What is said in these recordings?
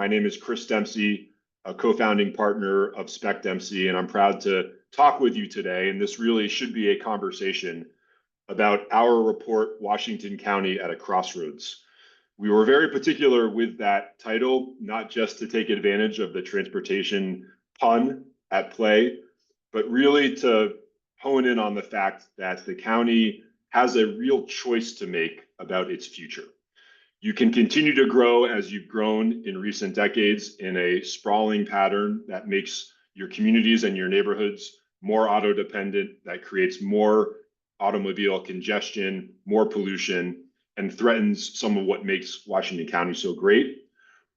My name is Chris Dempsey, a co-founding partner of Speck Dempsey, and I'm proud to talk with you today. And this really should be a conversation about our report, Washington County at a Crossroads. We were very particular with that title, not just to take advantage of the transportation pun at play, but really to hone in on the fact that the county has a real choice to make about its future. You can continue to grow as you've grown in recent decades in a sprawling pattern that makes your communities and your neighborhoods more auto dependent, that creates more automobile congestion, more pollution, and threatens some of what makes Washington County so great.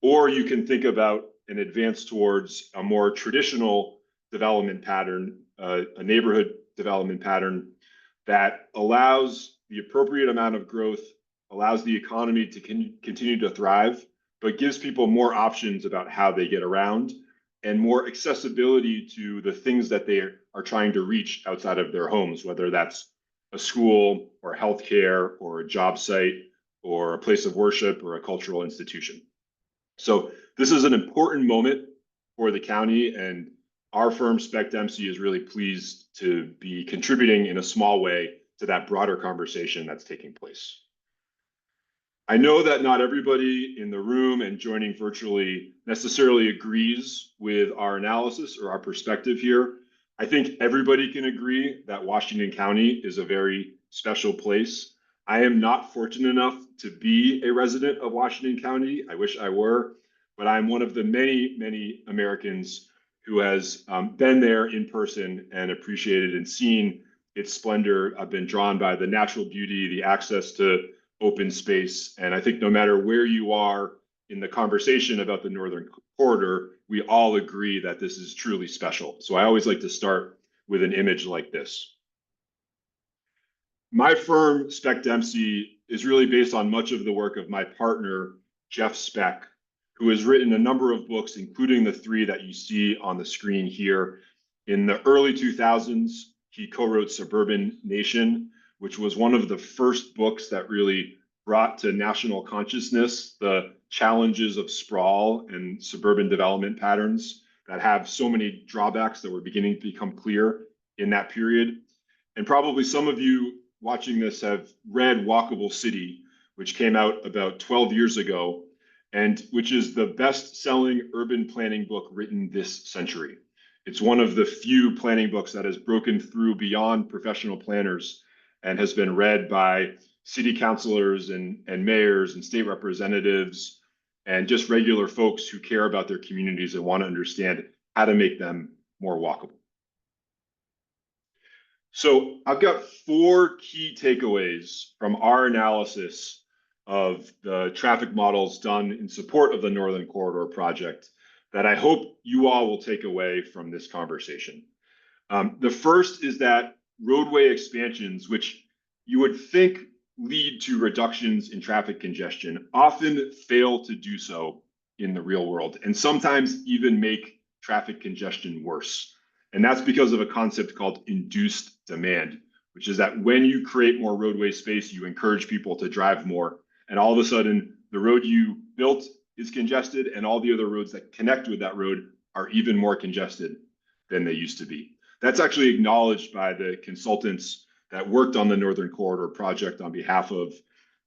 Or you can think about an advance towards a more traditional development pattern, a neighborhood development pattern that allows the appropriate amount of growth, allows the economy to continue to thrive, but gives people more options about how they get around and more accessibility to the things that they are trying to reach outside of their homes, whether that's a school or healthcare or a job site or a place of worship or a cultural institution. So this is an important moment for the county, and our firm, Speck Dempsey, is really pleased to be contributing in a small way to that broader conversation that's taking place. I know that not everybody in the room and joining virtually necessarily agrees with our analysis or our perspective here. I think everybody can agree that Washington County is a very special place. I am not fortunate enough to be a resident of Washington County. I wish I were, but I'm one of the many, many Americans who has been there in person and appreciated and seen its splendor. I've been drawn by the natural beauty, the access to open space. And I think no matter where you are in the conversation about the Northern Corridor, we all agree that this is truly special. So I always like to start with an image like this. My firm, Speck Dempsey, is really based on much of the work of my partner, Jeff Speck, who has written a number of books, including the three that you see on the screen here. In the early 2000s, he co-wrote Suburban Nation, which was one of the first books that really brought to national consciousness the challenges of sprawl and suburban development patterns that have so many drawbacks that were beginning to become clear in that period. And probably some of you watching this have read Walkable City, which came out about 12 years ago, and which is the best-selling urban planning book written this century. It's one of the few planning books that has broken through beyond professional planners and has been read by city councilors and mayors and state representatives and just regular folks who care about their communities and want to understand how to make them more walkable. So I've got 4 key takeaways from our analysis of the traffic models done in support of the Northern Corridor project that I hope you all will take away from this conversation. The first is that roadway expansions, which you would think lead to reductions in traffic congestion, often fail to do so in the real world, and sometimes even make traffic congestion worse. And that's because of a concept called induced demand, which is that when you create more roadway space, you encourage people to drive more, and all of a sudden the road you built is congested and all the other roads that connect with that road are even more congested than they used to be. That's actually acknowledged by the consultants that worked on the Northern Corridor project on behalf of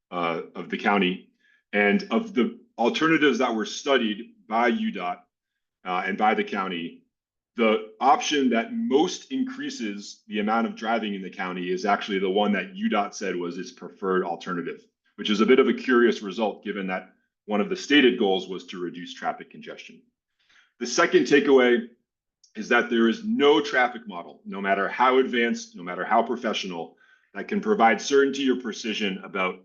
the county. And of the alternatives that were studied by UDOT and by the county, the option that most increases the amount of driving in the county is actually the one that UDOT said was its preferred alternative, which is a bit of a curious result given that one of the stated goals was to reduce traffic congestion. The second takeaway is that there is no traffic model, no matter how advanced, no matter how professional, that can provide certainty or precision about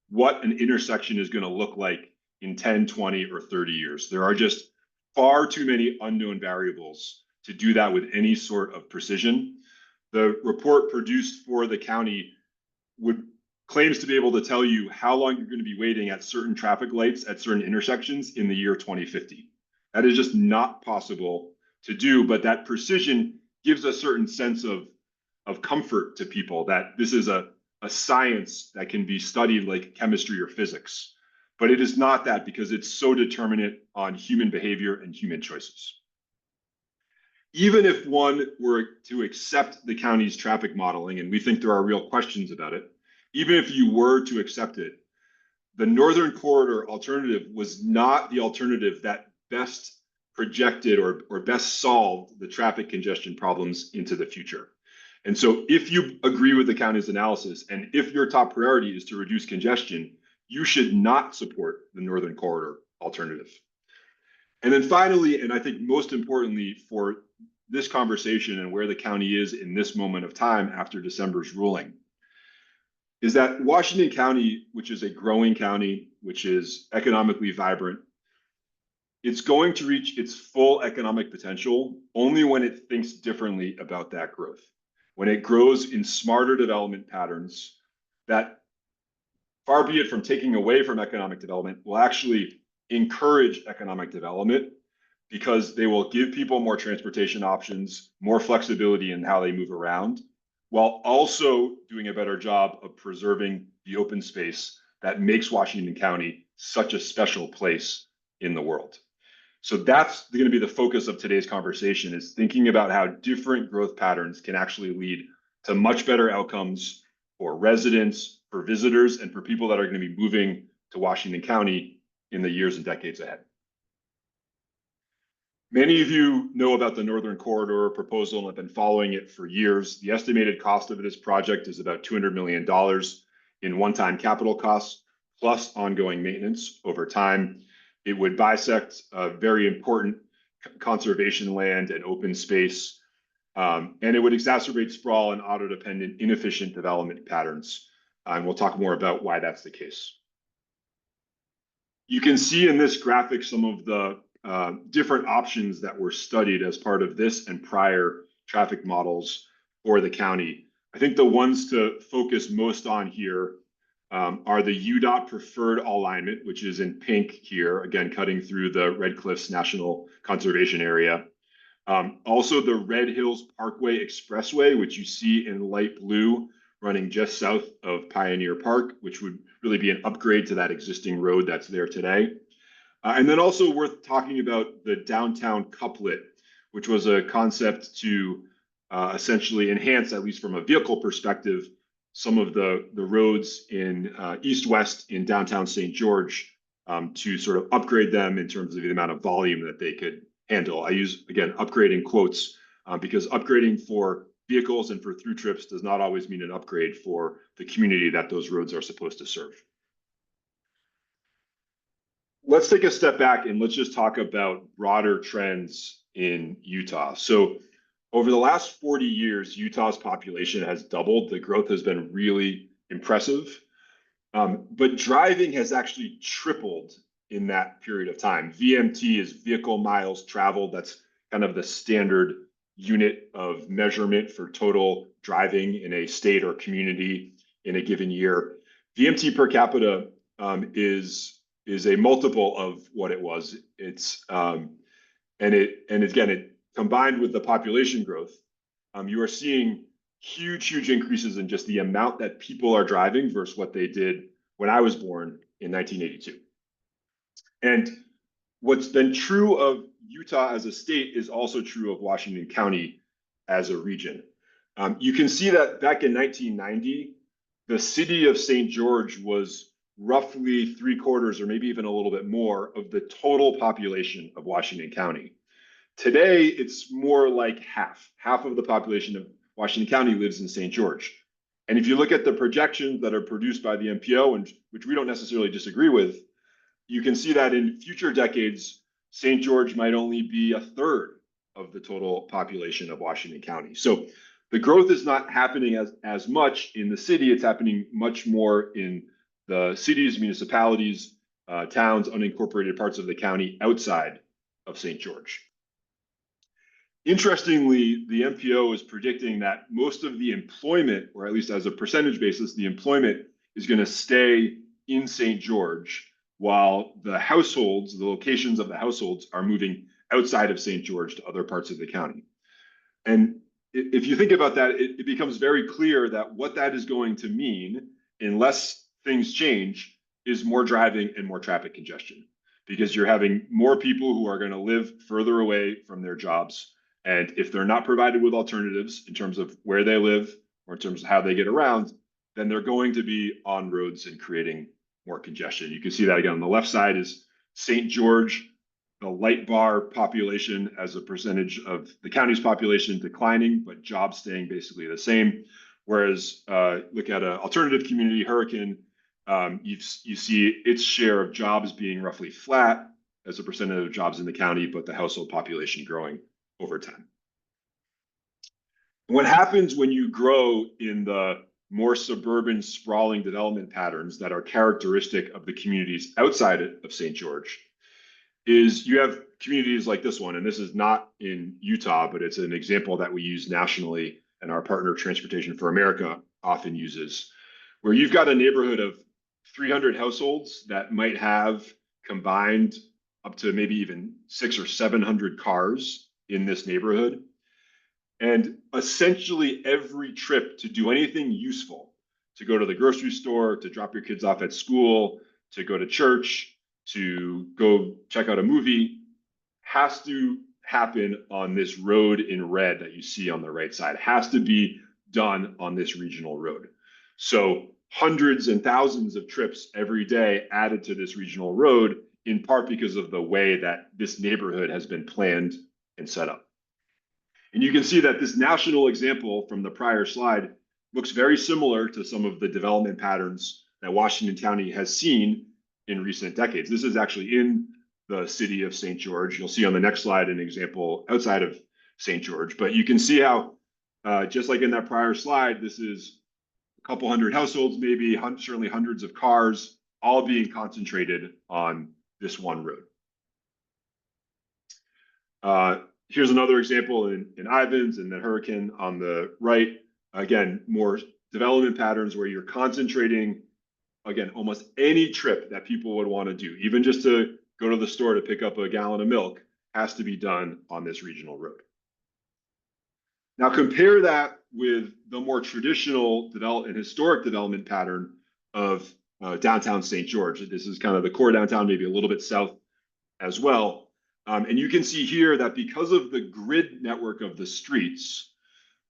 what an intersection is going to look like in 10, 20, or 30 years. There are just far too many unknown variables to do that with any sort of precision. The report produced for the county claims to be able to tell you how long you're going to be waiting at certain traffic lights at certain intersections in the year 2050. That is just not possible to do, but that precision gives a certain sense of comfort to people that this is a science that can be studied like chemistry or physics. but it is not that because it's so determinate on human behavior and human choices. Even if one were to accept the county's traffic modeling, and we think there are real questions about it, even if you were to accept it, the Northern Corridor alternative was not the alternative that best projected or best solved the traffic congestion problems into the future. And so if you agree with the county's analysis, and if your top priority is to reduce congestion, you should not support the Northern Corridor alternative. And then finally, and I think most importantly for this conversation and where the county is in this moment of time after December's ruling, is that Washington County, which is a growing county, which is economically vibrant, it's going to reach its full economic potential only when it thinks differently about that growth. When it grows in smarter development patterns that, far be it from taking away from economic development, will actually encourage economic development because they will give people more transportation options, more flexibility in how they move around, while also doing a better job of preserving the open space that makes Washington County such a special place in the world. So that's going to be the focus of today's conversation, is thinking about how different growth patterns can actually lead to much better outcomes for residents, for visitors, and for people that are going to be moving to Washington County in the years and decades ahead. Many of you know about the Northern Corridor proposal and have been following it for years. The estimated cost of this project is about $200 million in one-time capital costs, plus ongoing maintenance over time. It would bisect very important conservation land and open space, and it would exacerbate sprawl and auto-dependent inefficient development patterns. And we'll talk more about why that's the case. You can see in this graphic some of the different options that were studied as part of this and prior traffic models for the county. I think the ones to focus most on here are the UDOT preferred alignment, which is in pink here, again, cutting through the Red Cliffs National Conservation Area. Also the Red Hills Parkway Expressway, which you see in light blue, running just south of Pioneer Park, which would really be an upgrade to that existing road that's there today. And then also worth talking about the downtown couplet, which was a concept to essentially enhance, at least from a vehicle perspective, some of the roads in east-west in downtown St. George to sort of upgrade them in terms of the amount of volume that they could handle. I use, again, upgrade in quotes because upgrading for vehicles and for through trips does not always mean an upgrade for the community that those roads are supposed to serve. Let's take a step back and let's just talk about broader trends in Utah. So over the last 40 years, Utah's population has doubled. The growth has been really impressive. But driving has actually tripled in that period of time. VMT is vehicle miles traveled. That's kind of the standard unit of measurement for total driving in a state or community in a given year. VMT per capita is a multiple of what it was. It's and again, it combined with the population growth, you are seeing huge increases in just the amount that people are driving versus what they did when I was born in 1982. And what's been true of Utah as a state is also true of Washington County as a region. You can see that back in 1990, the city of St. George was roughly 3/4 or maybe even a little bit more of the total population of Washington County. Today, it's more like half. Half of the population of Washington County lives in St. George. And if you look at the projections that are produced by the MPO, and which we don't necessarily disagree with, you can see that in future decades, St. George might only be 1/3 of the total population of Washington County. So the growth is not happening as much in the city. It's happening much more in the cities, municipalities, towns, unincorporated parts of the county outside of St. George. Interestingly, the MPO is predicting that most of the employment, or at least as a percentage basis, the employment is going to stay in St. George, while the households, the locations of the households, are moving outside of St. George to other parts of the county. And if you think about that, it becomes very clear that what that is going to mean, unless things change, is more driving and more traffic congestion, because you're having more people who are going to live further away from their jobs. And if they're not provided with alternatives in terms of where they live or in terms of how they get around, then they're going to be on roads and creating more congestion. You can see that again on the left side is St. George, the light bar population as a percentage of the county's population declining, but jobs staying basically the same. Whereas look at an alternative community, Hurricane, you see its share of jobs being roughly flat as a percentage of jobs in the county, but the household population growing over time. What happens when you grow in the more suburban, sprawling development patterns that are characteristic of the communities outside of St. George is you have communities like this one, and this is not in Utah, but it's an example that we use nationally and our partner Transportation for America often uses, where you've got a neighborhood of 300 households that might have combined up to maybe even 600 or 700 cars in this neighborhood. And essentially every trip to do anything useful, to go to the grocery store, to drop your kids off at school, to go to church, to go check out a movie, has to happen on this road in red that you see on the right side. It has to be done on this regional road. So hundreds and thousands of trips every day added to this regional road, in part because of the way that this neighborhood has been planned and set up. And you can see that this national example from the prior slide looks very similar to some of the development patterns that Washington County has seen in recent decades. This is actually in the city of St. George. You'll see on the next slide an example outside of St. George, but you can see how, just like in that prior slide, this is a couple hundred households, maybe certainly hundreds of cars, all being concentrated on this one road. Here's another example in Ivins and the Hurricane on the right. Again, more development patterns where you're concentrating, again, almost any trip that people would want to do, even just to go to the store to pick up a gallon of milk, has to be done on this regional road. Now compare that with the more traditional and historic development pattern of downtown St. George. This is kind of the core downtown, maybe a little bit south as well. And you can see here that because of the grid network of the streets,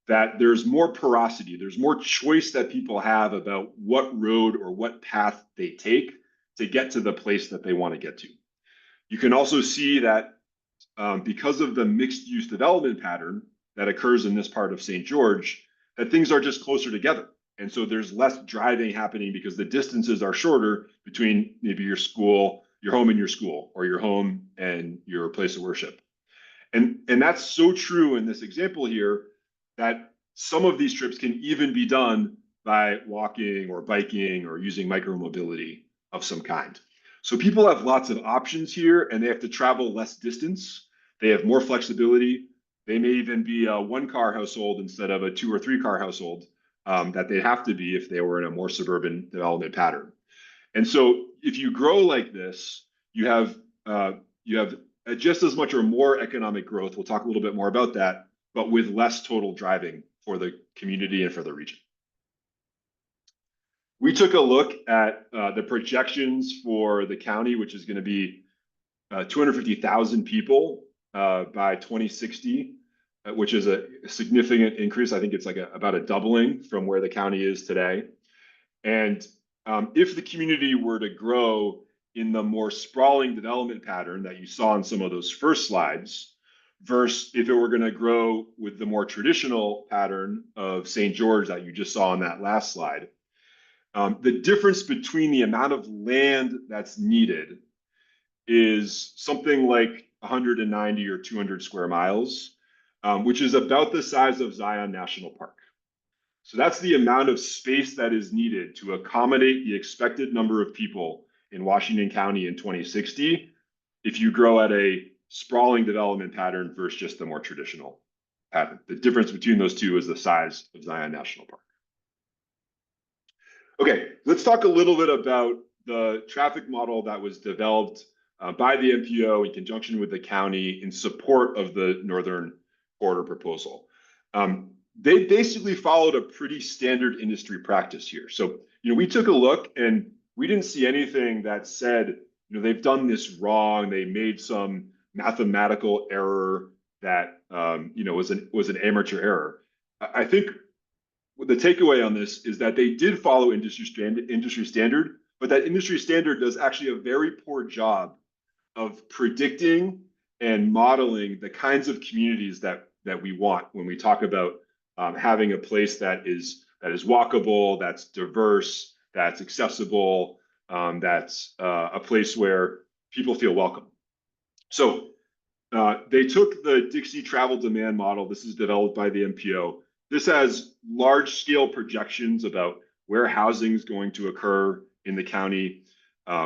that there's more porosity, there's more choice that people have about what road or what path they take to get to the place that they want to get to. You can also see that because of the mixed use development pattern that occurs in this part of St. George, that things are just closer together. And so there's less driving happening because the distances are shorter between maybe your home and your school, or your home and your place of worship. And that's so true in this example here, that some of these trips can even be done by walking or biking or using micromobility of some kind. So people have lots of options here, and they have to travel less distance. They have more flexibility. They may even be a 1-car household instead of a 2 or 3-car household that they have to be if they were in a more suburban development pattern. And so if you grow like this, you have just as much or more economic growth. We'll talk a little bit more about that, but with less total driving for the community and for the region. We took a look at the projections for the county, which is going to be 250,000 people by 2060, which is a significant increase. I think it's like about a doubling from where the county is today. And if the community were to grow in the more sprawling development pattern that you saw in some of those first slides, versus if it were going to grow with the more traditional pattern of St. George that you just saw on that last slide, the difference between the amount of land that's needed is something like 190 or 200 square miles, which is about the size of Zion National Park. So that's the amount of space that is needed to accommodate the expected number of people in Washington County in 2060 if you grow at a sprawling development pattern versus just the more traditional pattern. The difference between those two is the size of Zion National Park. Okay, let's talk a little bit about the traffic model that was developed by the MPO in conjunction with the county in support of the Northern Corridor proposal. They basically followed a pretty standard industry practice here. So, we took a look, and we didn't see anything that said, they've done this wrong. They made some mathematical error that, was an amateur error. I think the takeaway on this is that they did follow industry standard, but that industry standard does actually a very poor job of predicting and modeling the kinds of communities that we want when we talk about having a place that is walkable, that's diverse, that's accessible, that's a place where people feel welcome. So they took the Dixie travel demand model. This is developed by the MPO. This has large scale projections about where housing is going to occur in the county,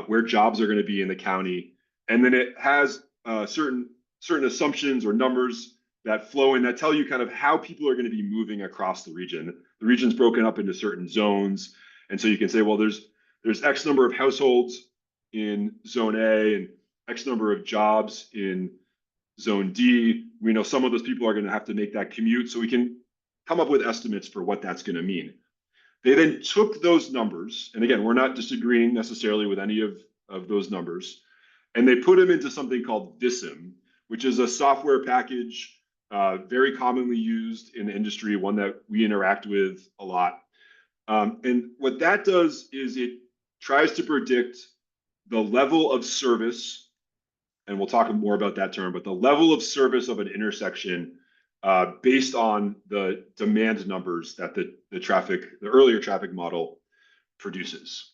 where jobs are going to be in the county. And then it has certain assumptions or numbers that flow in that tell you kind of how people are going to be moving across the region. The region's broken up into certain zones. And so you can say, well, there's X number of households in zone A and X number of jobs in zone D. We know some of those people are going to have to make that commute. So we can come up with estimates for what that's going to mean. They then took those numbers, and again, we're not disagreeing necessarily with any of those numbers, and they put them into something called VISM, which is a software package very commonly used in the industry, one that we interact with a lot. And what that does is it tries to predict the level of service, and we'll talk more about that term, but the level of service of an intersection based on the demand numbers that the earlier traffic model produces.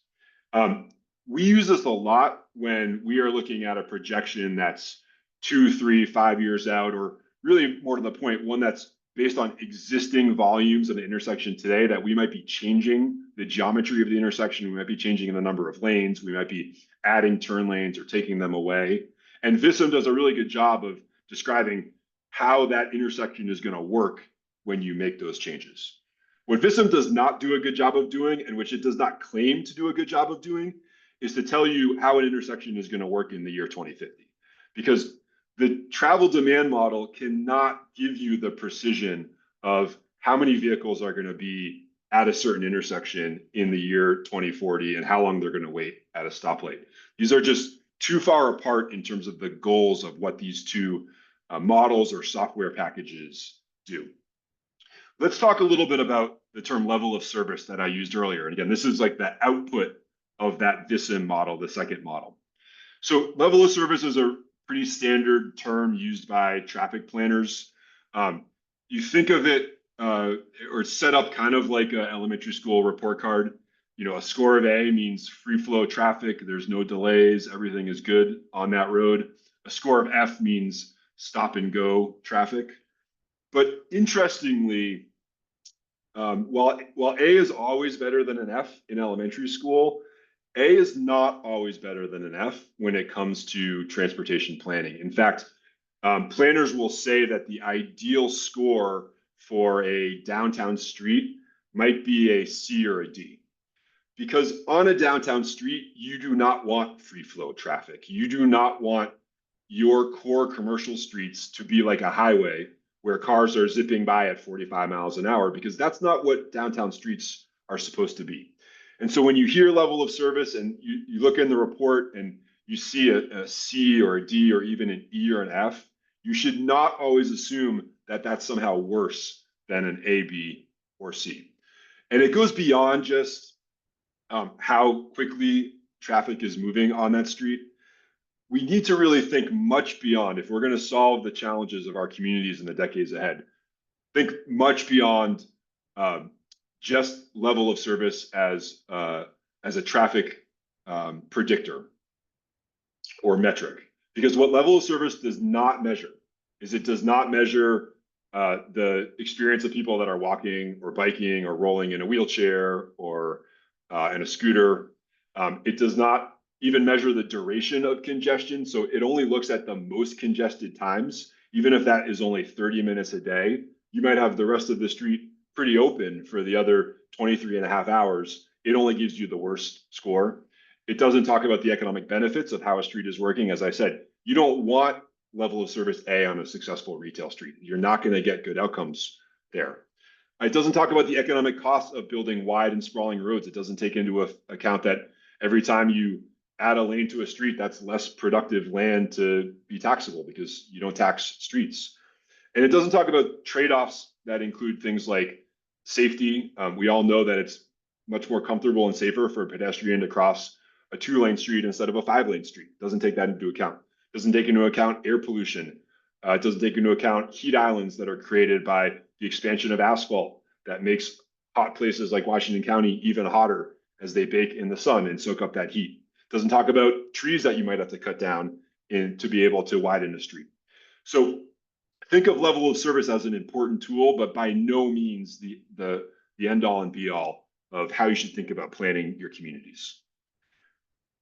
We use this a lot when we are looking at a projection that's 2, 3, 5 years out, or really more to the point, one that's based on existing volumes of the intersection today, that we might be changing the geometry of the intersection, we might be changing the number of lanes, we might be adding turn lanes or taking them away. And VISM does a really good job of describing how that intersection is going to work when you make those changes. What VISM does not do a good job of doing, and which it does not claim to do a good job of doing, is to tell you how an intersection is going to work in the year 2050. Because the travel demand model cannot give you the precision of how many vehicles are going to be at a certain intersection in the year 2040 and how long they're going to wait at a stoplight. These are just too far apart in terms of the goals of what these two models or software packages do. Let's talk a little bit about the term level of service that I used earlier. And again, this is like the output of that VISM model, the second model. So level of service is a pretty standard term used by traffic planners. You think of it or set up kind of like an elementary school report card. A score of A means free flow traffic. There's no delays. Everything is good on that road. A score of F means stop and go traffic. But interestingly, while A is always better than an F in elementary school, A is not always better than an F when it comes to transportation planning. In fact, planners will say that the ideal score for a downtown street might be a C or a D. Because on a downtown street, you do not want free flow traffic. You do not want your core commercial streets to be like a highway where cars are zipping by at 45 miles an hour, because that's not what downtown streets are supposed to be. And so when you hear level of service and you look in the report and you see a C or a D or even an E or an F, you should not always assume that that's somehow worse than an A, B, or C. And it goes beyond just how quickly traffic is moving on that street. We need to really think much beyond, if we're going to solve the challenges of our communities in the decades ahead, think much beyond just level of service as a traffic predictor or metric. Because what level of service does not measure is it does not measure the experience of people that are walking or biking or rolling in a wheelchair or in a scooter. It does not even measure the duration of congestion. So it only looks at the most congested times. Even if that is only 30 minutes a day, you might have the rest of the street pretty open for the other 23 and a half hours. It only gives you the worst score. It doesn't talk about the economic benefits of how a street is working. As I said, you don't want level of service A on a successful retail street. You're not going to get good outcomes there. It doesn't talk about the economic costs of building wide and sprawling roads. It doesn't take into account that Every time you add a lane to a street, that's less productive land to be taxable because you don't tax streets. And it doesn't talk about trade-offs that include things like safety. We all know that it's much more comfortable and safer for a pedestrian to cross a 2-lane street instead of a 5-lane street. It doesn't take that into account. It doesn't take into account air pollution. It doesn't take into account heat islands that are created by the expansion of asphalt that makes hot places like Washington County even hotter as they bake in the sun and soak up that heat. It doesn't talk about trees that you might have to cut down to be able to widen a street. So think of level of service as an important tool, but by no means the end all and be all of how you should think about planning your communities.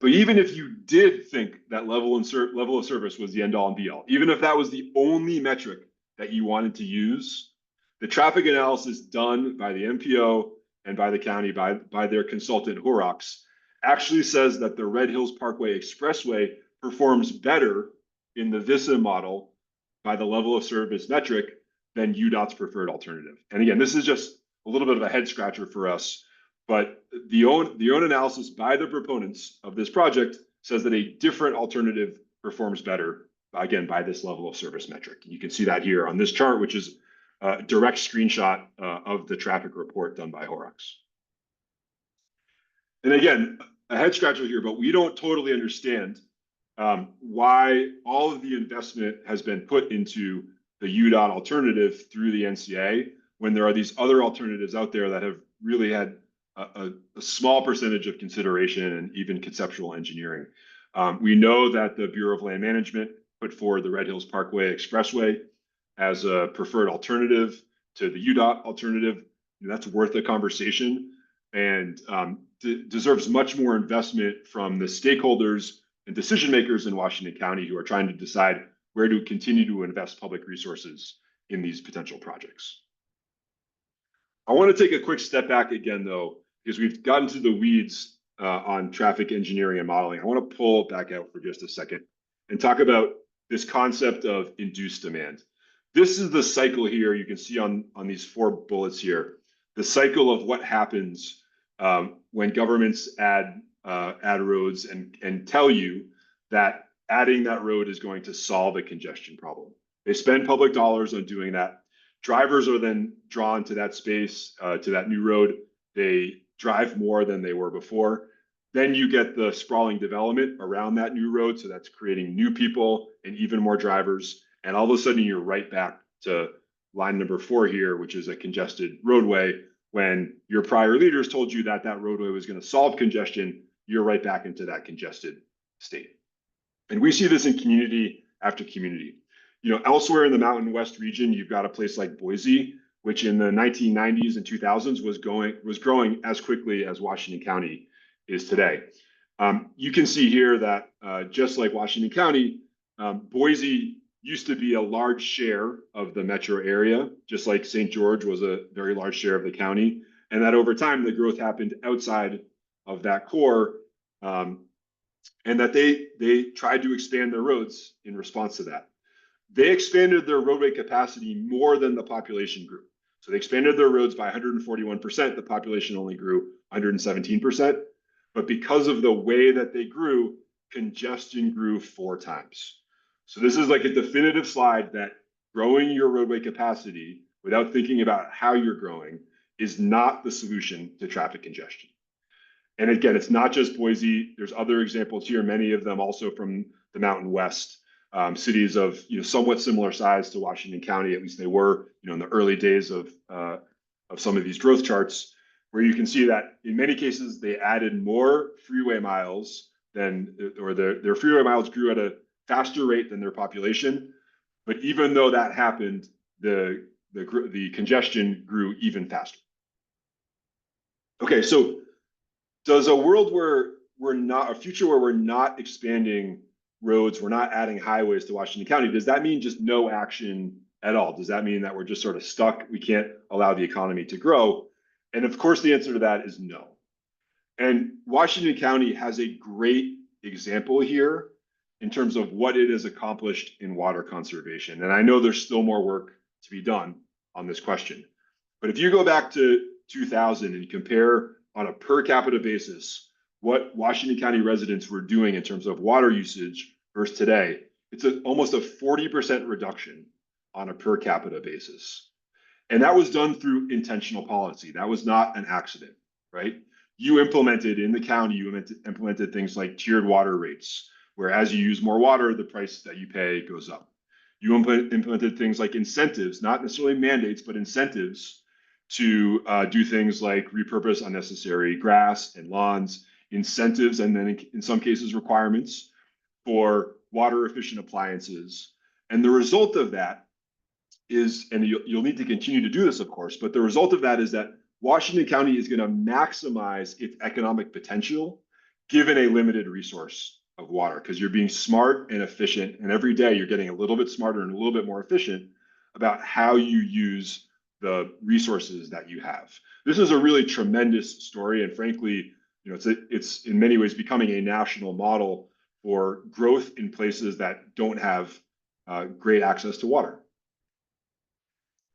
But even if you did think that level of service was the end all and be all, even if that was the only metric that you wanted to use, the traffic analysis done by the MPO and by the county, by their consultant Horrocks, actually says that the Red Hills Parkway Expressway performs better in the VISA model by the level of service metric than UDOT's preferred alternative. And again, this is just a little bit of a head scratcher for us, but the own analysis by the proponents of this project says that a different alternative performs better, again, by this level of service metric. You can see that here on this chart, which is a direct screenshot of the traffic report done by Horrocks. And again, a head scratcher here, but we don't totally understand why all of the investment has been put into the UDOT alternative through the NCA when there are these other alternatives out there that have really had a small percentage of consideration and even conceptual engineering. We know that the Bureau of Land Management put forward the Red Hills Parkway Expressway as a preferred alternative to the UDOT alternative. That's worth a conversation and deserves much more investment from the stakeholders and decision makers in Washington County who are trying to decide where to continue to invest public resources in these potential projects. I want to take a quick step back again, though, because we've gotten to the weeds on traffic engineering and modeling. I want to pull back out for just a second and talk about this concept of induced demand. This is the cycle here you can see on these 4 bullets here, the cycle of what happens when governments add roads and tell you that adding that road is going to solve a congestion problem. They spend public dollars on doing that. Drivers are then drawn to that space, to that new road. They drive more than they were before. Then you get the sprawling development around that new road. So that's creating new people and even more drivers. And all of a sudden you're right back to line number 4 here, which is a congested roadway. When your prior leaders told you that that roadway was going to solve congestion, you're right back into that congested state. And we see this in community after community. Elsewhere in the Mountain West region, you've got a place like Boise, which in the 1990s and 2000s was growing as quickly as Washington County is today. You can see here that just like Washington County, Boise used to be a large share of the metro area, just like St. George was a very large share of the county, and that over time the growth happened outside of that core, and that they tried to expand their roads in response to that. They expanded their roadway capacity more than the population grew. So they expanded their roads by 141%. The population only grew 117%. But because of the way that they grew, congestion grew 4 times. So this is like a definitive slide that growing your roadway capacity without thinking about how you're growing is not the solution to traffic congestion. And again, it's not just Boise. There's other examples here, many of them also from the Mountain West. Cities of somewhat similar size to Washington County, at least they were in the early days of some of these growth charts, where you can see that in many cases they added more freeway miles or their freeway miles grew at a faster rate than their population. But even though that happened, the congestion grew even faster. Okay, so does a world where a future where we're not expanding roads, we're not adding highways to Washington County, does that mean just no action at all? Does that mean that we're just sort of stuck? We can't allow the economy to grow? And of course, the answer to that is no. And Washington County has a great example here in terms of what it has accomplished in water conservation. And I know there's still more work to be done on this question. But if you go back to 2000 and compare on a per capita basis what Washington County residents were doing in terms of water usage versus today, it's almost a 40% reduction on a per capita basis. And that was done through intentional policy. That was not an accident, right? You implemented in the county, you implemented things like tiered water rates, where as you use more water, the price that you pay goes up. You implemented things like incentives, not necessarily mandates, but incentives to do things like repurpose unnecessary grass and lawns, incentives, and then in some cases requirements for water efficient appliances. And the result of that is, and you'll need to continue to do this, of course, but the result of that is that Washington County is going to maximize its economic potential given a limited resource of water, because you're being smart and efficient, and every day you're getting a little bit smarter and a little bit more efficient about how you use the resources that you have. This is a really tremendous story, and frankly, it's in many ways becoming a national model for growth in places that don't have great access to water.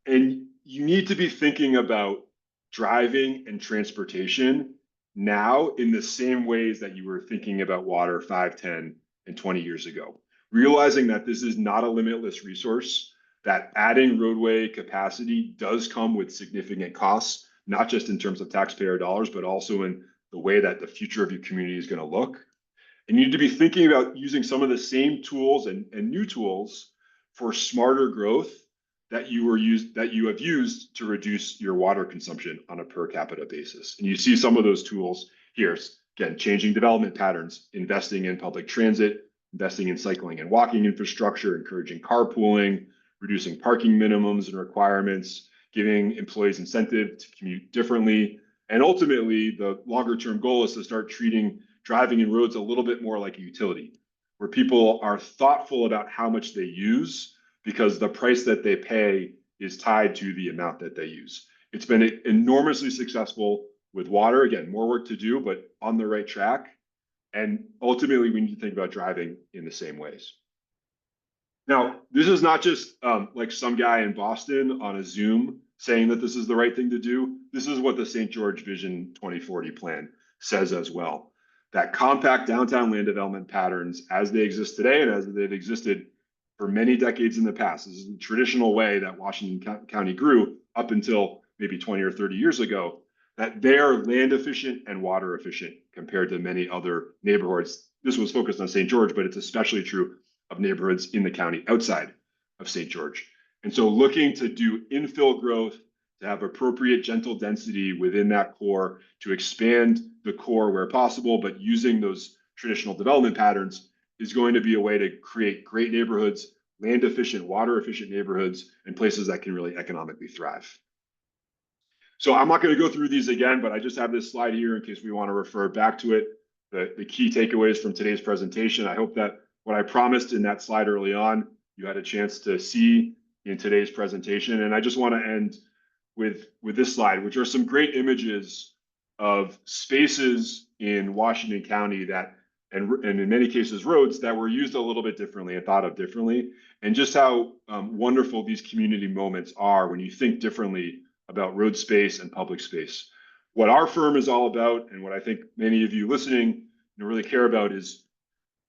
And you need to be thinking about driving and transportation now in the same ways that you were thinking about water 5, 10, and 20 years ago. Realizing that this is not a limitless resource, that adding roadway capacity does come with significant costs, not just in terms of taxpayer dollars, but also in the way that the future of your community is going to look. And you need to be thinking about using some of the same tools and new tools for smarter growth that you have used to reduce your water consumption on a per capita basis. And you see some of those tools here. Again, changing development patterns, investing in public transit, investing in cycling and walking infrastructure, encouraging carpooling, reducing parking minimums and requirements, giving employees incentive to commute differently. And ultimately, the longer term goal is to start treating driving in roads a little bit more like a utility, where people are thoughtful about how much they use, because the price that they pay is tied to the amount that they use. It's been enormously successful with water. Again, more work to do, but on the right track. And ultimately, we need to think about driving in the same ways. Now, this is not just like some guy in Boston on a Zoom saying that this is the right thing to do. This is what the St. George Vision 2040 plan says as well. That compact downtown land development patterns as they exist today and as they've existed for many decades in the past. This is the traditional way that Washington County grew up until maybe 20 or 30 years ago, that they're land efficient and water efficient compared to many other neighborhoods. This was focused on St. George, but it's especially true of neighborhoods in the county outside of St. George. And so looking to do infill growth, to have appropriate gentle density within that core, to expand the core where possible, but using those traditional development patterns is going to be a way to create great neighborhoods, land efficient, water efficient neighborhoods, and places that can really economically thrive. So I'm not going to go through these again, but I just have this slide here in case we want to refer back to it. The key takeaways from today's presentation. I hope that what I promised in that slide early on, you had a chance to see in today's presentation. And I just want to end with this slide, which are some great images of spaces in Washington County that, and in many cases, roads that were used a little bit differently and thought of differently, and just how wonderful these community moments are when you think differently about road space and public space. What our firm is all about, and what I think many of you listening really care about, is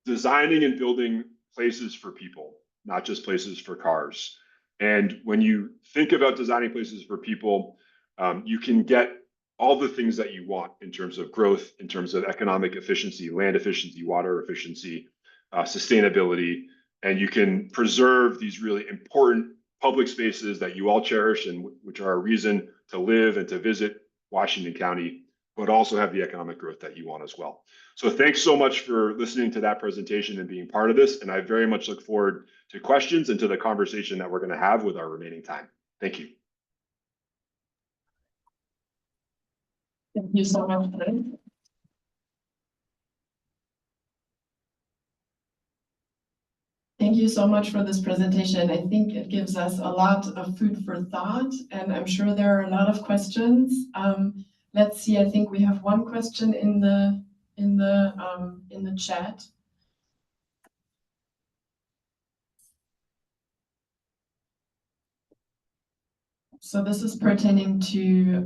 designing and building places for people, not just places for cars. And when you think about designing places for people, you can get all the things that you want in terms of growth, in terms of economic efficiency, land efficiency, water efficiency, sustainability, and you can preserve these really important public spaces that you all cherish and which are a reason to live and to visit Washington County, but also have the economic growth that you want as well. So thanks so much for listening to that presentation and being part of this. And I very much look forward to questions and to the conversation that we're going to have with our remaining time. Thank you. Thank you so much, Fred. Thank you so much for this presentation. I think it gives us a lot of food for thought, and I'm sure there are a lot of questions. Let's see. I think we have one question in the chat. So this is pertaining to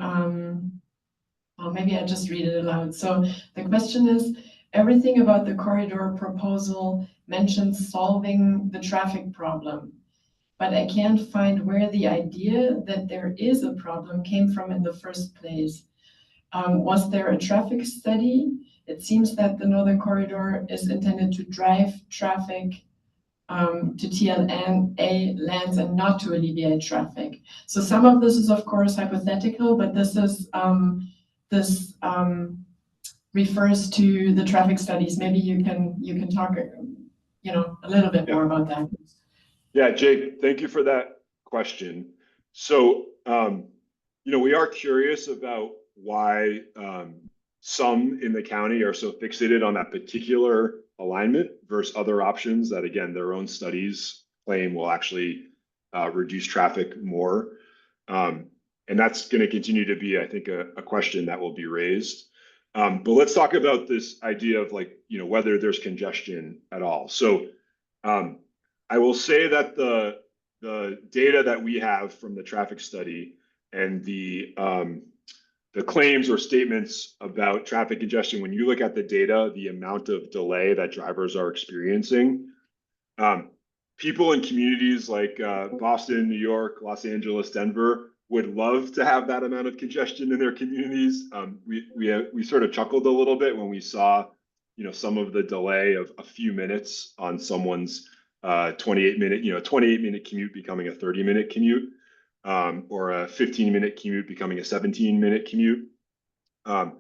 maybe I just read it aloud. So the question is, everything about the corridor proposal mentions solving the traffic problem, but I can't find where the idea that there is a problem came from in the first place. Was there a traffic study? It seems that the Northern Corridor is intended to drive traffic to TLNA lands and not to alleviate traffic. So some of this is of course hypothetical, but this is refers to the traffic studies. Maybe you can talk, a little bit more about that. Yeah, Jake, thank you for that question. So, we are curious about why some in the county are so fixated on that particular alignment versus other options that, again, their own studies claim will actually reduce traffic more. And that's going to continue to be, I think, a question that will be raised. But let's talk about this idea of whether there's congestion at all. So I will say that the data that we have from the traffic study and the claims or statements about traffic congestion, when you look at the data, the amount of delay that drivers are experiencing, people in communities like Boston, New York, Los Angeles, Denver would love to have that amount of congestion in their communities. We sort of chuckled a little bit when we saw, some of the delay of a few minutes on someone's 28-minute commute becoming a 30-minute commute, or a 15-minute commute becoming a 17-minute commute. I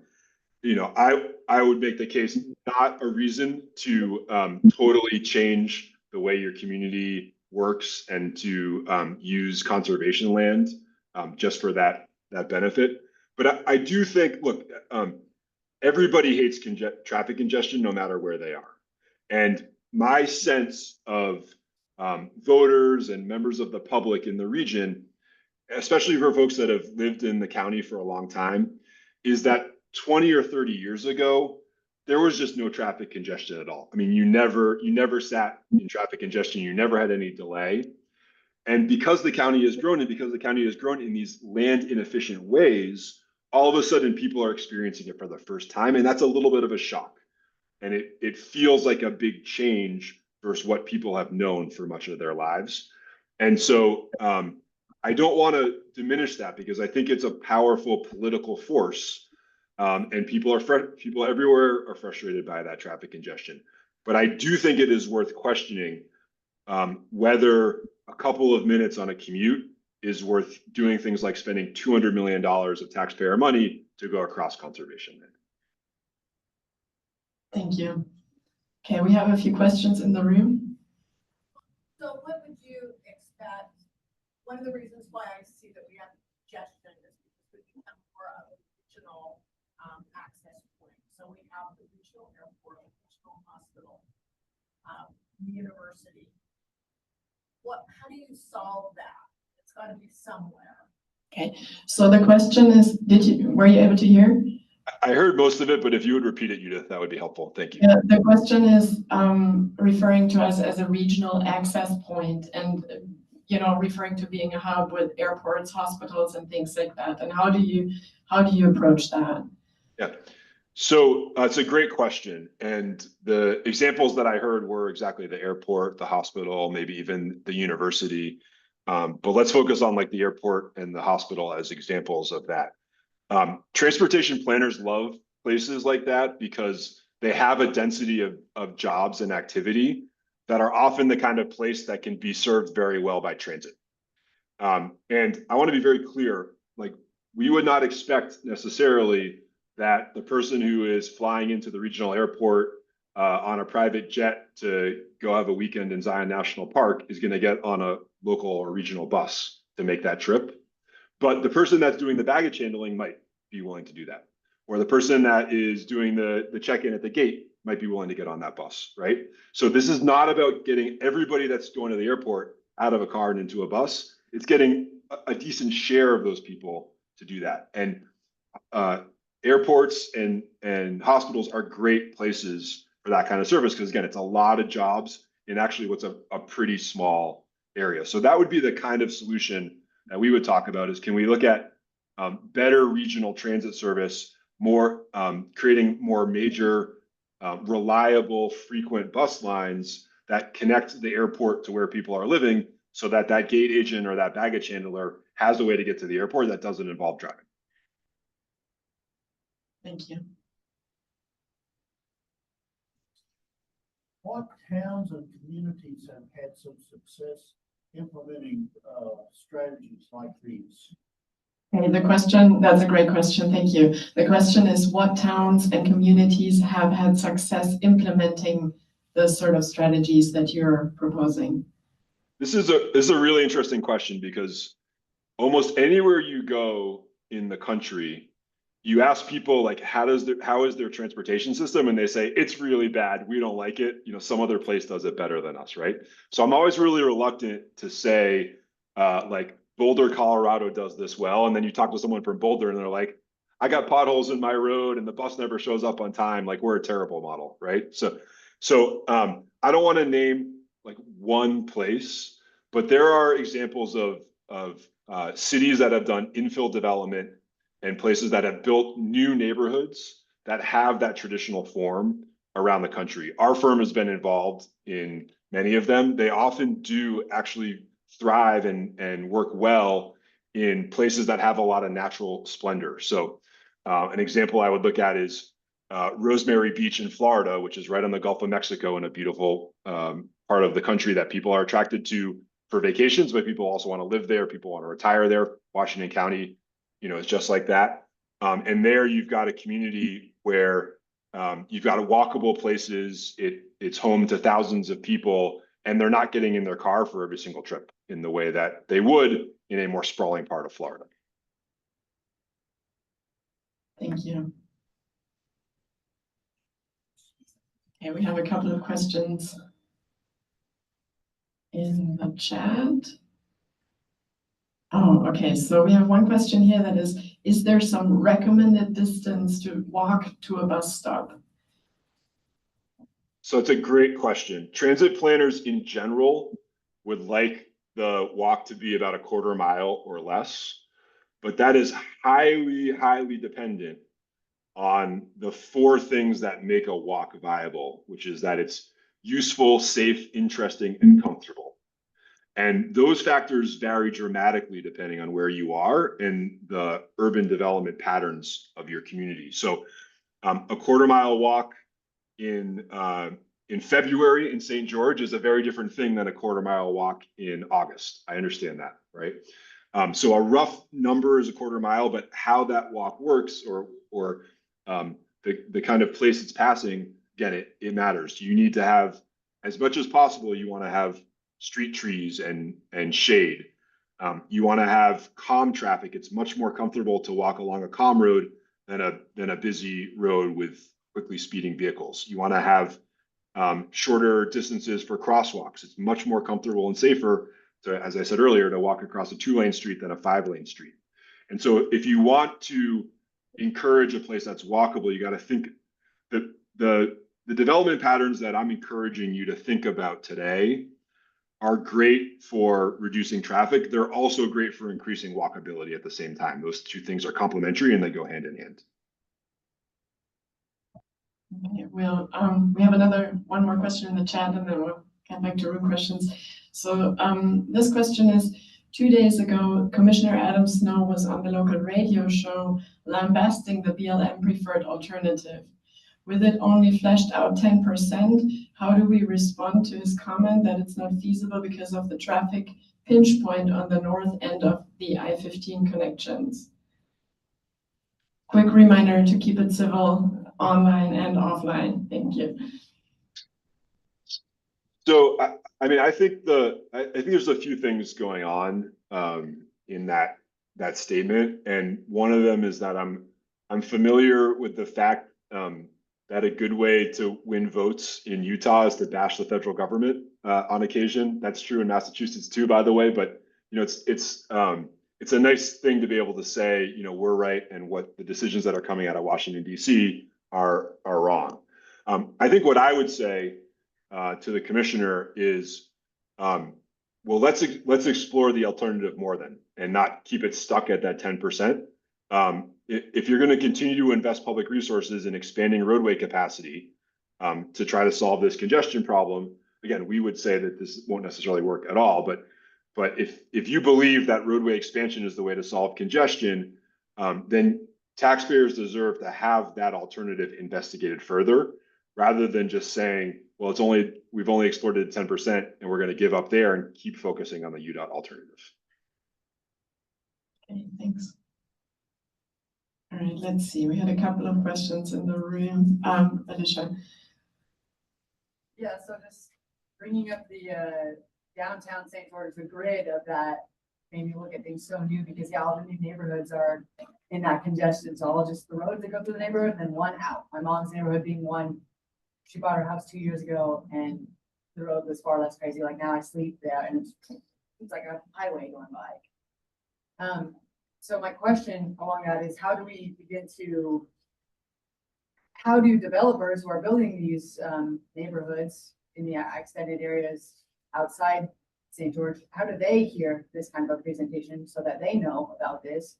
would make the case not a reason to totally change the way your community works and to use conservation land just for that benefit. But I do think, look, everybody hates traffic congestion no matter where they are. And my sense of voters and members of the public in the region, especially for folks that have lived in the county for a long time, is that 20 or 30 years ago, there was just no traffic congestion at all. I mean, you never sat in traffic congestion, you never had any delay. And because the county has grown and because the county has grown in these land inefficient ways, all of a sudden people are experiencing it for the first time. And that's a little bit of a shock. And it feels like a big change versus what people have known for much of their lives. And so I don't want to diminish that because I think it's a powerful political force. And people everywhere are frustrated by that traffic congestion. But I do think it is worth questioning whether a couple of minutes on a commute is worth doing things like spending $200 million of taxpayer money to go across conservation land. Thank you. Okay, we have a few questions in the room. So what would you expect? One of the reasons why I see that we have congestion is because we become more of a regional access point. So we have the regional airport, the regional hospital, the university. How do you solve that? It's got to be somewhere. Okay, so the question is, were you able to hear? I heard most of it, but if you would repeat it, Judith, that would be helpful. Thank you. Yeah, the question is referring to us as a regional access point and, referring to being a hub with airports, hospitals, and things like that. And how do you approach that? Yeah. So it's a great question. And the examples that I heard were exactly the airport, the hospital, maybe even the university. But let's focus on the airport and the hospital as examples of that. Transportation planners love places like that because they have a density of jobs and activity that are often the kind of place that can be served very well by transit. And I want to be very clear, we would not expect necessarily that the person who is flying into the regional airport on a private jet to go have a weekend in Zion National Park is going to get on a local or regional bus to make that trip. But the person that's doing the baggage handling might be willing to do that. Or the person that is doing the check-in at the gate might be willing to get on that bus, right? So this is not about getting everybody that's going to the airport out of a car and into a bus. It's getting a decent share of those people to do that. And airports and hospitals are great places for that kind of service because, again, it's a lot of jobs in actually what's a pretty small area. So that would be the kind of solution that we would talk about is, can we look at better regional transit service creating more major, reliable, frequent bus lines that connect the airport to where people are living, so that that gate agent or that baggage handler has a way to get to the airport that doesn't involve driving. Thank you. What towns and communities have had some success implementing strategies like these? Okay, the question, that's a great question, thank you. The question is, what towns and communities have had success implementing the sort of strategies that you're proposing? This is a really interesting question, because almost anywhere you go in the country, you ask people like, how is their transportation system? And they say, it's really bad. We don't like it. You know, some other place does it better than us, right? So I'm always really reluctant to say, like, Boulder, Colorado does this well. And then you talk to someone from Boulder and they're like, I got potholes in my road and the bus never shows up on time. Like, we're a terrible model, right? So I don't want to name like one place, but there are examples of cities that have done infill development and places that have built new neighborhoods that have that traditional form around the country. Our firm has been involved in many of them. They often do actually thrive and work well in places that have a lot of natural splendor. So an example I would look at is Rosemary Beach in Florida, which is right on the Gulf of Mexico, in a beautiful part of the country that people are attracted to for vacations, but people also want to live there. People want to retire there. Washington County, you know, is just like that. And there you've got a community where you've got walkable places. It's home to thousands of people, and they're not getting in their car for every single trip in the way that they would in a more sprawling part of Florida. Thank you. Okay, we have a couple of questions in the chat. Oh, okay, so we have one question here that is there some recommended distance to walk to a bus stop? So it's a great question. Transit planners in general would like the walk to be about a quarter mile or less, but that is highly, highly dependent on the four things that make a walk viable, which is that it's useful, safe, interesting, and comfortable. And those factors vary dramatically depending on where you are and the urban development patterns of your community. So a quarter mile walk in February in St. George is a very different thing than a quarter mile walk in August. I understand that, right? So a rough number is a quarter mile, but how that walk works or the kind of place it's passing, again, it matters. You need to have, as much as possible, you want to have street trees and shade. You want to have calm traffic. It's much more comfortable to walk along a calm road than a busy road with quickly speeding vehicles. You want to have shorter distances for crosswalks. It's much more comfortable and safer to, as I said earlier, to walk across a 2-lane street than a 5-lane street. And so if you want to encourage a place that's walkable, you got to think that the development patterns that I'm encouraging you to think about today are great for reducing traffic. They're also great for increasing walkability at the same time. Those two things are complementary and they go hand in hand. Okay, we'll we have one more question in the chat, and then we'll get back to room questions. So this question is, 2 days ago, Commissioner Adam Snow was on the local radio show lambasting the BLM preferred alternative. With it only fleshed out 10%, how do we respond to his comment that it's not feasible because of the traffic pinch point on the north end of the I-15 connections? Quick reminder to keep it civil, online and offline. Thank you. So I mean, I think there's a few things going on in that statement, and one of them is that I'm familiar with the fact that a good way to win votes in Utah is to bash the federal government on occasion. That's true in Massachusetts too, by the way. But you know, it's a nice thing to be able to say, you know, we're right, and what the decisions that are coming out of Washington D.C. are wrong. I think what I would say to the commissioner is, well, let's explore the alternative more then, and not keep it stuck at that 10%. If you're going to continue to invest public resources in expanding roadway capacity to try to solve this congestion problem, again, we would say that this won't necessarily work at all. But if you believe that roadway expansion is the way to solve congestion, then taxpayers deserve to have that alternative investigated further, rather than just saying, well, we've only explored it 10% and we're going to give up there and keep focusing on the UDOT alternative. Okay, thanks. All right, let's see. We had a couple of questions in the room. Alicia. Yeah, so just bringing up the downtown St. George, the grid of that made me look at things so new, because yeah, all the new neighborhoods are in that congestion. So all just the roads that go through the neighborhood, and then one out. My mom's neighborhood being one. She bought her house 2 years ago, and the road was far less crazy. Like now I sleep there, and it's like a highway going by. So my question along that is, how do developers who are building these neighborhoods in the extended areas outside St. George, how do they hear this kind of a presentation so that they know about this?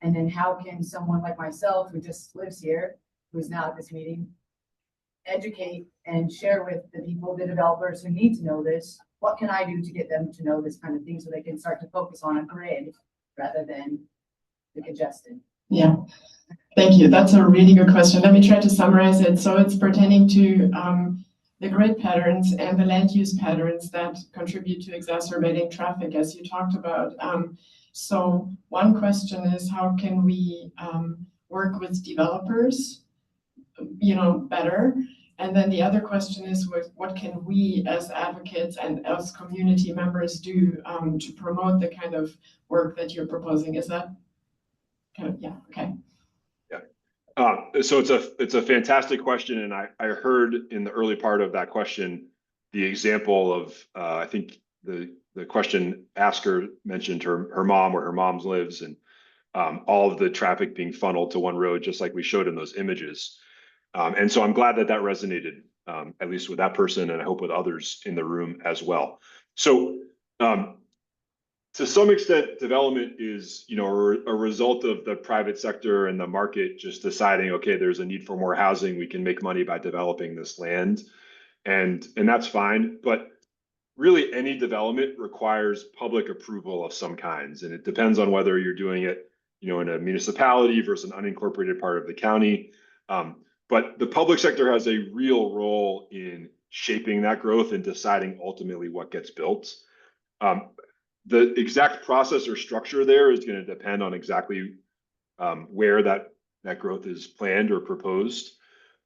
And then how can someone like myself, who just lives here, who's now at this meeting, educate and share with the people, the developers who need to know this? What can I do to get them to know this kind of thing so they can start to focus on a grid rather than the congestion? Yeah, thank you. That's a really good question. Let me try to summarize it. So it's pertaining to the grid patterns and the land use patterns that contribute to exacerbating traffic, as you talked about. So one question is, how can we work with developers, better? And then the other question is, what can we as advocates and as community members do to promote the kind of work that you're proposing? Is that kind of, yeah, okay. So it's a fantastic question, and I heard in the early part of that question the example of I think the question asker mentioned her mom, where her mom lives, and all of the traffic being funneled to one road, just like we showed in those images. And so I'm glad that resonated, at least with that person, and I hope with others in the room as well. So to some extent, development is, a result of the private sector and the market just deciding, okay, there's a need for more housing. We can make money by developing this land, and that's fine. But really, any development requires public approval of some kinds, and it depends on whether you're doing it, in a municipality versus an unincorporated part of the county. But the public sector has a real role in shaping that growth and deciding ultimately what gets built. The exact process or structure there is going to depend on exactly where that growth is planned or proposed.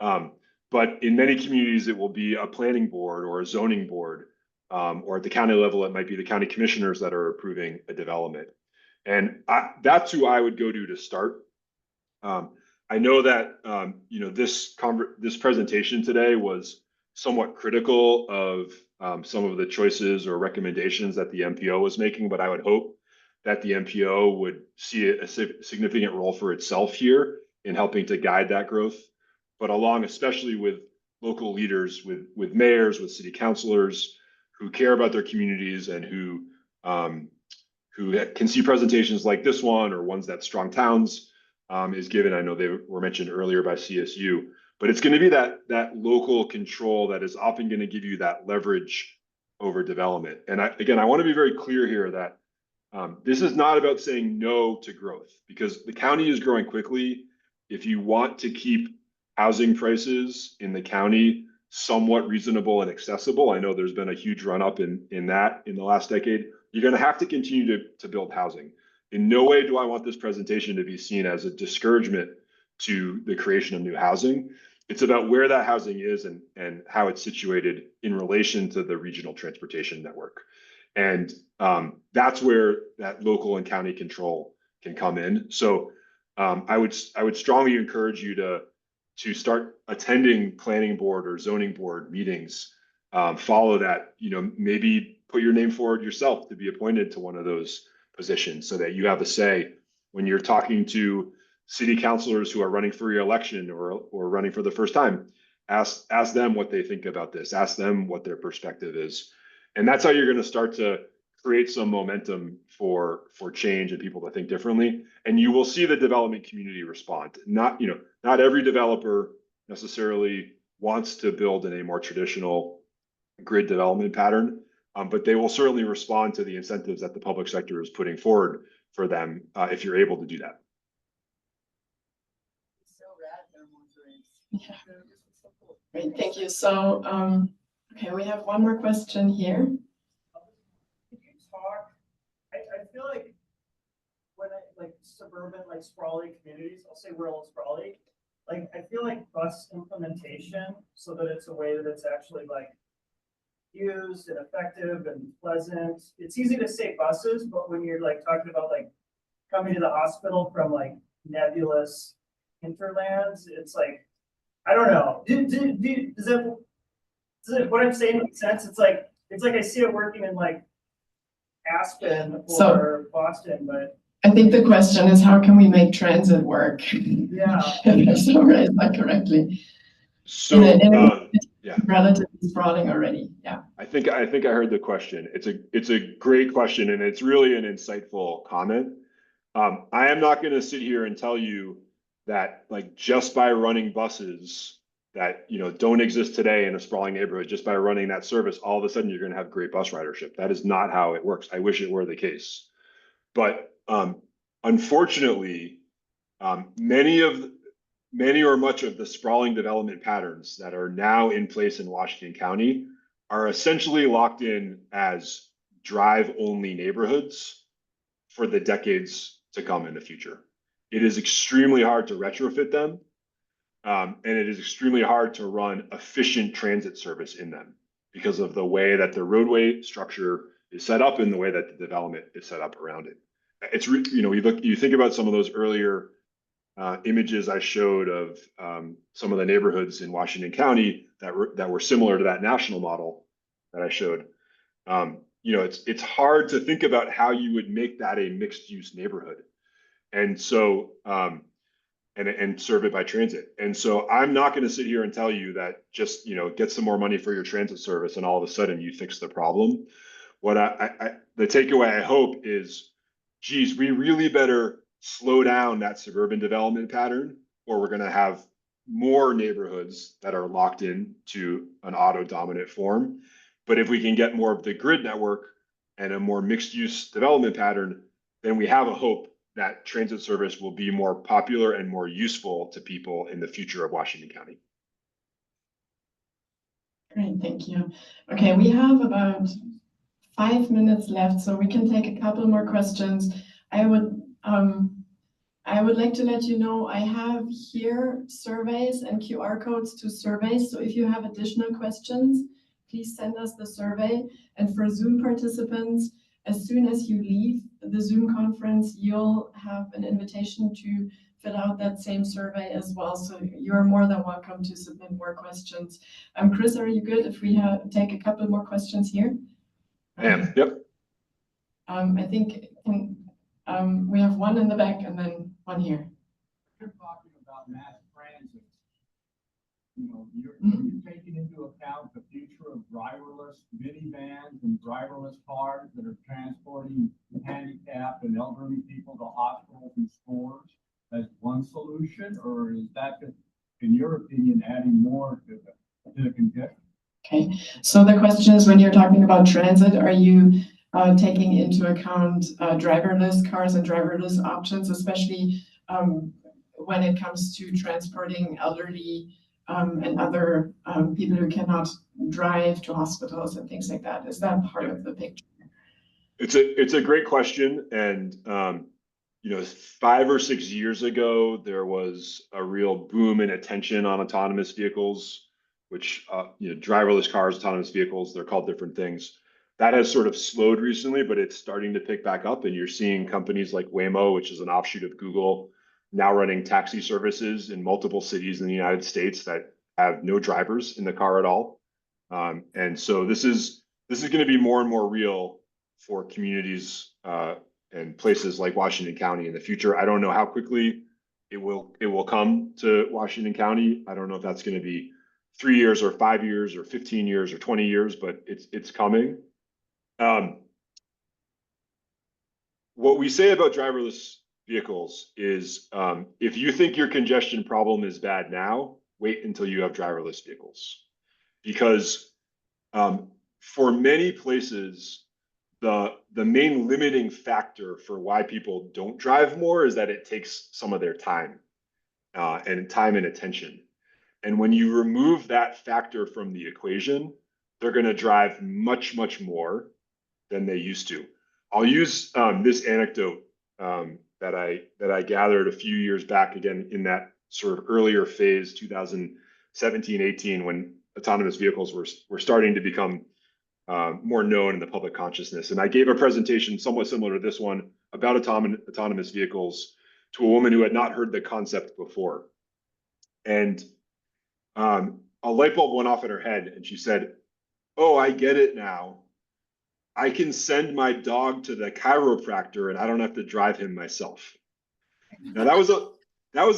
But in many communities, it will be a planning board or a zoning board, or at the county level, it might be the county commissioners that are approving a development. And that's who I would go to start. I know that this presentation today was somewhat critical of some of the choices or recommendations that the MPO was making, but I would hope that the MPO would see a significant role for itself here in helping to guide that growth, but along especially with local leaders, with mayors, with city councilors who care about their communities and who can see presentations like this one or ones that Strong Towns is given. I know they were mentioned earlier by CSU. But it's going to be that local control that is often going to give you that leverage over development. And I want to be very clear here that this is not about saying no to growth, because the county is growing quickly. If you want to keep housing prices in the county somewhat reasonable and accessible, I know there's been a huge run up in the last decade, you're going to have to continue to build housing. In no way do I want this presentation to be seen as a discouragement to the creation of new housing. It's about where that housing is and how it's situated in relation to the regional transportation network. And that's where that local and county control can come in. So I would strongly encourage you to start attending planning board or zoning board meetings. Follow that, maybe put your name forward yourself to be appointed to one of those positions so that you have a say when you're talking to city councilors who are running for re-election or running for the first time. Ask them what they think about this. Ask them what their perspective is. And that's how you're going to start to create some momentum for change and people to think differently. And you will see the development community respond. Not every developer necessarily wants to build in a more traditional grid development pattern, but they will certainly respond to the incentives that the public sector is putting forward for them if you're able to do that. So rad, thermal grids. Yeah. Great, thank you. So, okay, we have one more question here. Could you talk, I feel like when like suburban, like sprawly communities, I'll say rural and sprawly, like I feel like bus implementation so that it's a way that it's actually like used and effective and pleasant. It's easy to say buses, but when you're like talking about like coming to the hospital from like nebulous hinterlands, it's like, I don't know. What I'm saying make sense? It's like I see it working in like Aspen or Boston, but I think the question is, how can we make transit work? yeah. If I summarize that correctly. So yeah, Relatively sprawling already. Yeah. I think I heard the question. It's a great question, and it's really an insightful comment. I am not going to sit here and tell you that like just by running buses that don't exist today in a sprawling neighborhood, just by running that service, all of a sudden you're going to have great bus ridership. That is not how it works. I wish it were the case, but unfortunately, many or much of the sprawling development patterns that are now in place in Washington County are essentially locked in as drive-only neighborhoods for the decades to come in the future. It is extremely hard to retrofit them, and it is extremely hard to run efficient transit service in them because of the way that the roadway structure is set up and the way that the development is set up around it. It's you think about some of those earlier images I showed of some of the neighborhoods in Washington County that were similar to that national model that I showed. It's hard to think about how you would make that a mixed use neighborhood, and so and serve it by transit. And so I'm not going to sit here and tell you that just get some more money for your transit service and all of a sudden you fix the problem. What the takeaway I hope is, geez, we really better slow down that suburban development pattern, or we're going to have more neighborhoods that are locked in to an auto dominant form. But if we can get more of the grid network and a more mixed use development pattern, then we have a hope that transit service will be more popular and more useful to people in the future of Washington County. Great, thank you. Okay, we have about 5 minutes left, so we can take a couple more questions. I would like to let you know I have here surveys and QR codes to surveys. So if you have additional questions, please send us the survey. And for Zoom participants, as soon as you leave the Zoom conference, you'll have an invitation to fill out that same survey as well. So you're more than welcome to submit more questions. Chris, are you good if we take a couple more questions here? I am, yep. I think we have one in the back and then one here. You're talking about mass transit. You're taking into account the future of driverless minivans and driverless cars that are transporting handicapped and elderly people to hospitals and stores as one solution, or is that, in your opinion, adding more to the congestion? Okay, so the question is, when you're talking about transit, are you taking into account driverless cars and driverless options, especially when it comes to transporting elderly and other people who cannot drive to hospitals and things like that? Is that part of the picture? It's a great question, and 5 or 6 years ago there was a real boom in attention on autonomous vehicles, which driverless cars, autonomous vehicles, they're called different things. That has sort of slowed recently, but it's starting to pick back up, and you're seeing companies like Waymo, which is an offshoot of Google, now running taxi services in multiple cities in the United States that have no drivers in the car at all. And so this is going to be more and more real for communities and places like Washington County in the future. I don't know how quickly it will come to Washington County. I don't know if that's going to be 3 years or 5 years or 15 years or 20 years, but it's coming. what we say about driverless vehicles is if you think your congestion problem is bad now, wait until you have driverless vehicles. Because for many places, the main limiting factor for why people don't drive more is that it takes some of their time and attention. And when you remove that factor from the equation, they're going to drive much, much more than they used to. I'll use this anecdote that I gathered a few years back, again, in that sort of earlier phase, 2017, 18, when autonomous vehicles were starting to become more known in the public consciousness. And I gave a presentation somewhat similar to this one about autonomous vehicles to a woman who had not heard the concept before. And a light bulb went off in her head, and she said, "Oh, I get it now. I can send my dog to the chiropractor and I don't have to drive him myself." Now that was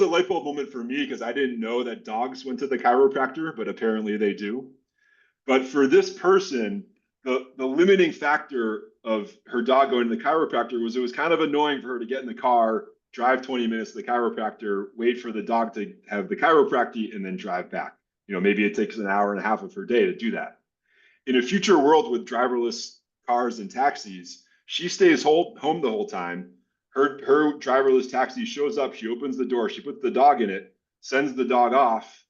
a light bulb moment for me, because I didn't know that dogs went to the chiropractor, but apparently they do. But for this person, the limiting factor of her dog going to the chiropractor was it was kind of annoying for her to get in the car, drive 20 minutes to the chiropractor, wait for the dog to have the chiropractic, and then drive back. Maybe it takes an hour and a half of her day to do that. In a future world with driverless cars and taxis, she stays home the whole time. Her driverless taxi shows up, she opens the door, she puts the dog in it, sends the dog off,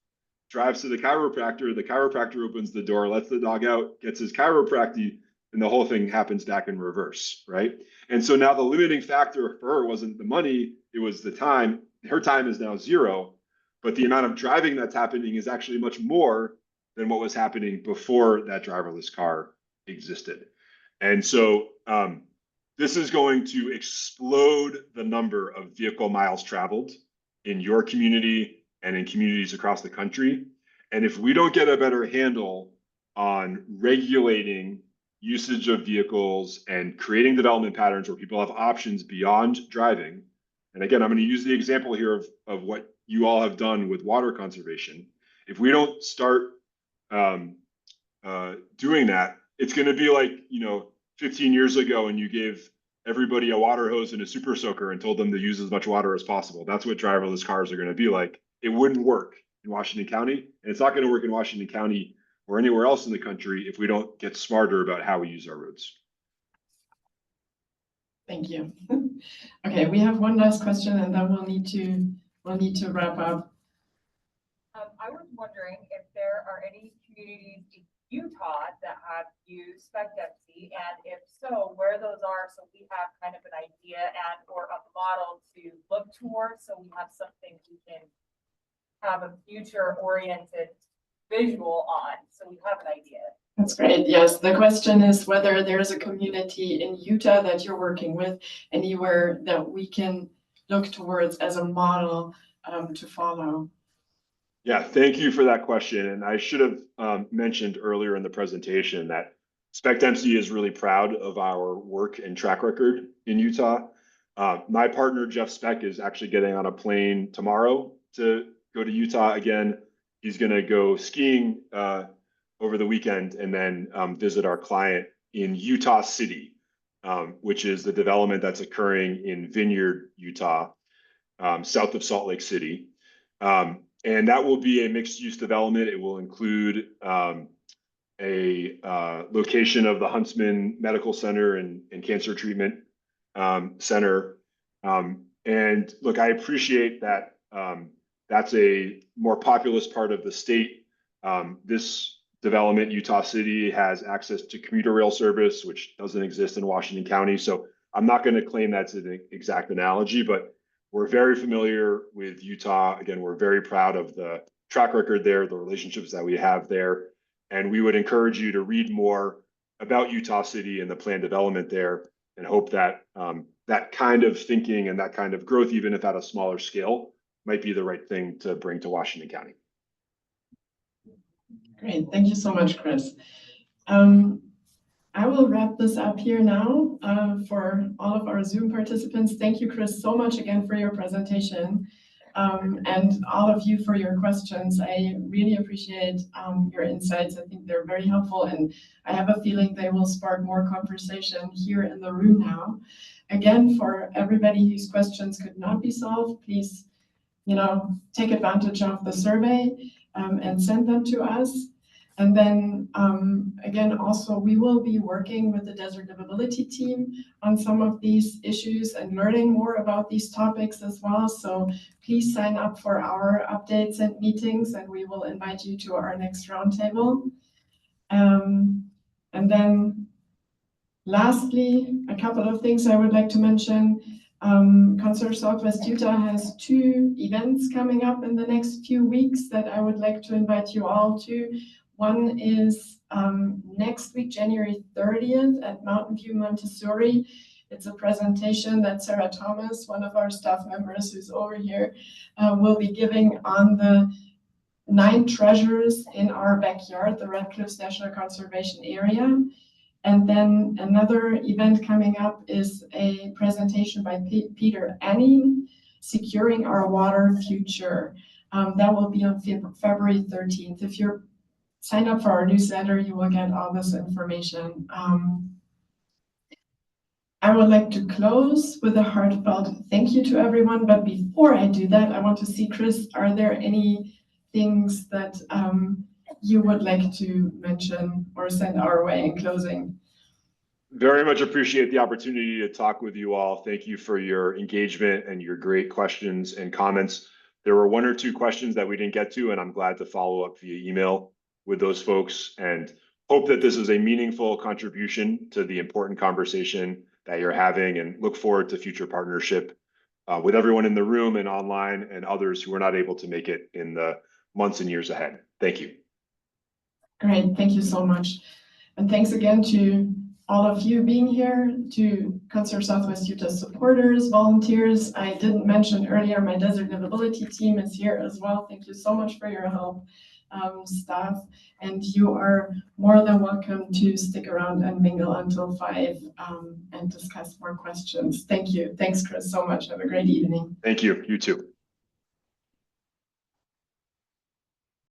drives to the chiropractor opens the door, lets the dog out, gets his chiropractic, and the whole thing happens back in reverse, right? And so now the limiting factor for her wasn't the money, it was the time. Her time is now 0, but the amount of driving that's happening is actually much more than what was happening before that driverless car existed. And so this is going to explode the number of vehicle miles traveled in your community and in communities across the country. And if we don't get a better handle on regulating usage of vehicles and creating development patterns where people have options beyond driving, and again, I'm going to use the example here of what you all have done with water conservation. If we don't start doing that, it's going to be like, 15 years ago when you gave everybody a water hose and a super soaker and told them to use as much water as possible. That's what driverless cars are going to be like. It wouldn't work in Washington County, and it's not going to work in Washington County or anywhere else in the country if we don't get smarter about how we use our roads. Thank you. Okay, we have one last question, and then we'll need to wrap up. I was wondering if there are any communities in Utah that have used Speck Dempsey, and if so, where those are, so we have kind of an idea and or a model to look towards, so we have something we can have a future-oriented visual on, so we have an idea. That's great. Yes, the question is whether there's a community in Utah that you're working with, anywhere that we can look towards as a model to follow. Yeah, thank you for that question. And I should have mentioned earlier in the presentation that Speck Dempsey is really proud of our work and track record in Utah. My partner, Jeff Speck, is actually getting on a plane tomorrow to go to Utah again. He's going to go skiing over the weekend and then visit our client in Utah City, which is the development that's occurring in Vineyard, Utah, south of Salt Lake City. And that will be a mixed-use development. It will include a location of the Huntsman Medical Center and Cancer Treatment Center. And look, I appreciate that that's a more populous part of the state. This development, Utah City, has access to commuter rail service, which doesn't exist in Washington County. So I'm not going to claim that's an exact analogy, but we're very familiar with Utah. Again, we're very proud of the track record there, the relationships that we have there. And we would encourage you to read more about Utah City and the planned development there, and hope that that kind of thinking and that kind of growth, even if at a smaller scale, might be the right thing to bring to Washington County. Great. Thank you so much, Chris. I will wrap this up here now for all of our Zoom participants. Thank you, Chris, so much again for your presentation. and all of you for your questions. I really appreciate your insights. I think they're very helpful, and I have a feeling they will spark more conversation here in the room now. Again, for everybody whose questions could not be solved, please, take advantage of the survey and send them to us. And then again, also, we will be working with the Desert Livability team on some of these issues and learning more about these topics as well. So please sign up for our updates and meetings, and we will invite you to our next roundtable. And then lastly, a couple of things I would like to mention. Conserve Southwest Utah has 2 events coming up in the next few weeks that I would like to invite you all to. One is next week, January 30th at Mountain View Montessori. It's a presentation that Sarah Thomas, one of our staff members who's over here, will be giving on the 9 treasures in our backyard, the Red Cliffs National Conservation Area. And then another event coming up is a presentation by Peter Anning, Securing Our Water Future. That will be on February 13th. If you're sign up for our newsletter, you will get all this information. I would like to close with a heartfelt thank you to everyone. But before I do that, I want to see, Chris, are there any things that you would like to mention or send our way in closing? Very much appreciate the opportunity to talk with you all. Thank you for your engagement and your great questions and comments. There were 1 or 2 questions that we didn't get to, and I'm glad to follow up via email with those folks, and hope that this is a meaningful contribution to the important conversation that you're having, and look forward to future partnership with everyone in the room and online and others who are not able to make it in the months and years ahead. Thank you. Great, thank you so much. And thanks again to all of you being here, to Conserve Southwest Utah supporters, volunteers. I didn't mention earlier, my Desert Livability team is here as well. Thank you so much for your help, staff. And you are more than welcome to stick around and mingle until 5 and discuss more questions. Thank you. Thanks, Chris, so much. Have a great evening. Thank you. You too.